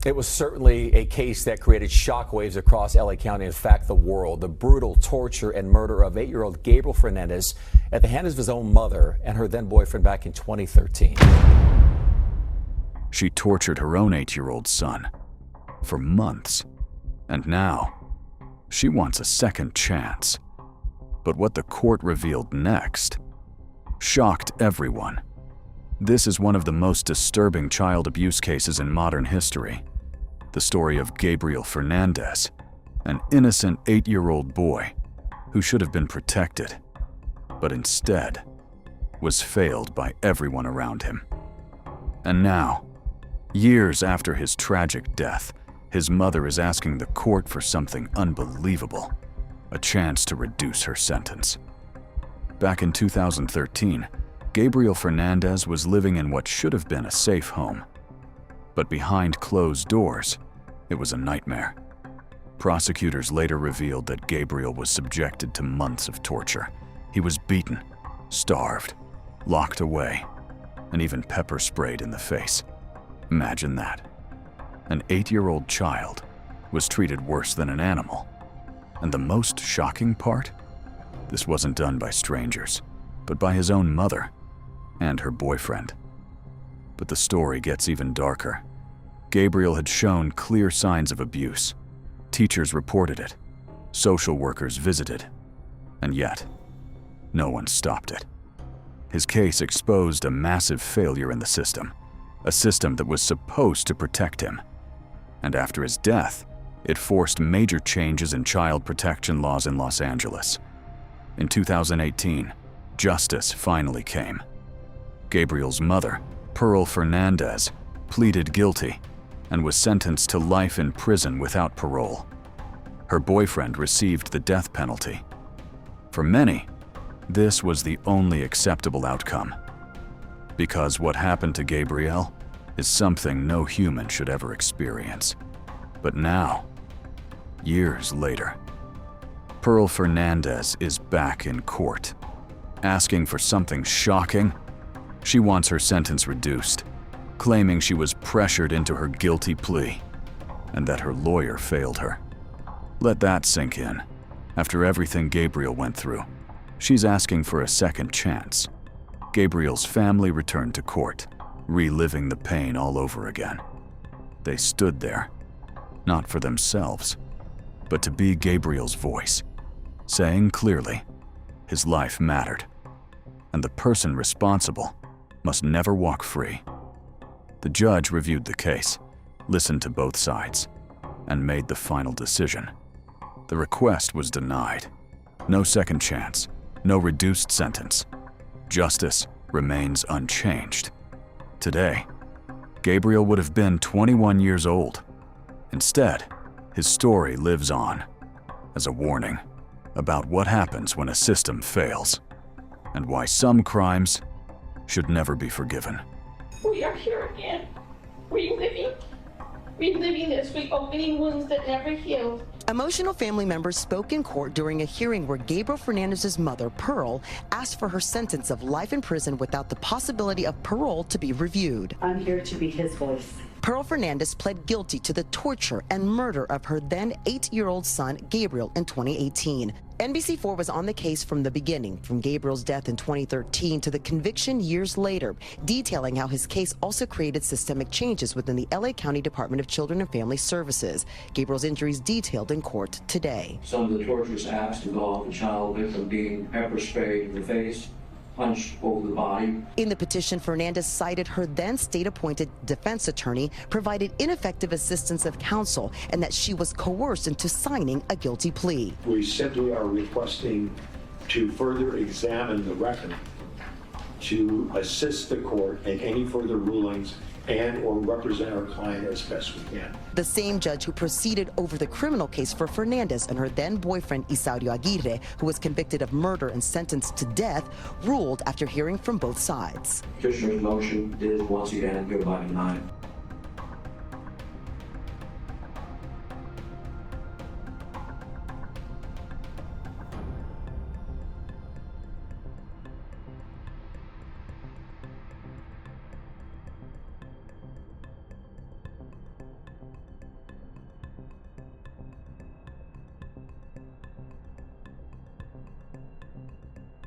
It was certainly a case that created shockwaves across LA County, in fact, the world. The brutal torture and murder of 8-year-old Gabriel Fernandez at the hands of his own mother and her then boyfriend back in 2013. She tortured her own 8-year-old son for months, and now she wants a second chance. But what the court revealed next shocked everyone. This is one of the most disturbing child abuse cases in modern history. The story of Gabriel Fernandez, an innocent 8-year-old boy who should have been protected, but instead was failed by everyone around him. And now, years after his tragic death, his mother is asking the court for something unbelievable, a chance to reduce her sentence. Back in 2013, Gabriel Fernandez was living in what should have been a safe home. But behind closed doors, it was a nightmare. Prosecutors later revealed that Gabriel was subjected to months of torture. He was beaten, starved, locked away, and even pepper sprayed in the face. Imagine that. An 8-year-old child was treated worse than an animal. And the most shocking part? This wasn't done by strangers, but by his own mother and her boyfriend. But the story gets even darker. Gabriel had shown clear signs of abuse. Teachers reported it. Social workers visited. And yet, no one stopped it. His case exposed a massive failure in the system, a system that was supposed to protect him. And after his death, it forced major changes in child protection laws in Los Angeles. In 2018, justice finally came. Gabriel's mother, Pearl Fernandez, pleaded guilty and was sentenced to life in prison without parole. Her boyfriend received the death penalty. For many, this was the only acceptable outcome. Because what happened to Gabriel is something no human should ever experience. But now, years later, Pearl Fernandez is back in court, asking for something shocking. She wants her sentence reduced, claiming she was pressured into her guilty plea and that her lawyer failed her. Let that sink in. After everything Gabriel went through, she's asking for a second chance. Gabriel's family returned to court, reliving the pain all over again. They stood there, not for themselves, but to be Gabriel's voice, saying clearly his life mattered, and the person responsible must never walk free. The judge reviewed the case, listened to both sides, and made the final decision. The request was denied. No second chance, no reduced sentence. Justice remains unchanged. Today, Gabriel would have been 21 years old. Instead, his story lives on as a warning about what happens when a system fails and why some crimes should never be forgiven. We are here again, reliving this, reopening wounds that never healed. Emotional family members spoke in court during a hearing where Gabriel Fernandez's mother, Pearl, asked for her sentence of life in prison without the possibility of parole to be reviewed. I'm here to be his voice. Pearl Fernandez pled guilty to the torture and murder of her then 8-year-old son, Gabriel, in 2018. NBC4 was on the case from the beginning, from Gabriel's death in 2013 to the conviction years later, detailing how his case also created systemic changes within the LA County Department of Children and Family Services. Gabriel's injuries detailed in court today. Some of the torturous acts involved the child victim being pepper sprayed in the face, punched over the body. In the petition, Fernandez cited her then state-appointed defense attorney provided ineffective assistance of counsel and that she was coerced into signing a guilty plea. We simply are requesting to further examine the record to assist the court in any further rulings and or represent our client as best we can. The same judge who proceeded over the criminal case for Fernandez and her then boyfriend Isaurio Aguirre, who was convicted of murder and sentenced to death, ruled after hearing from both sides. Petitioner's motion is once again hereby denied.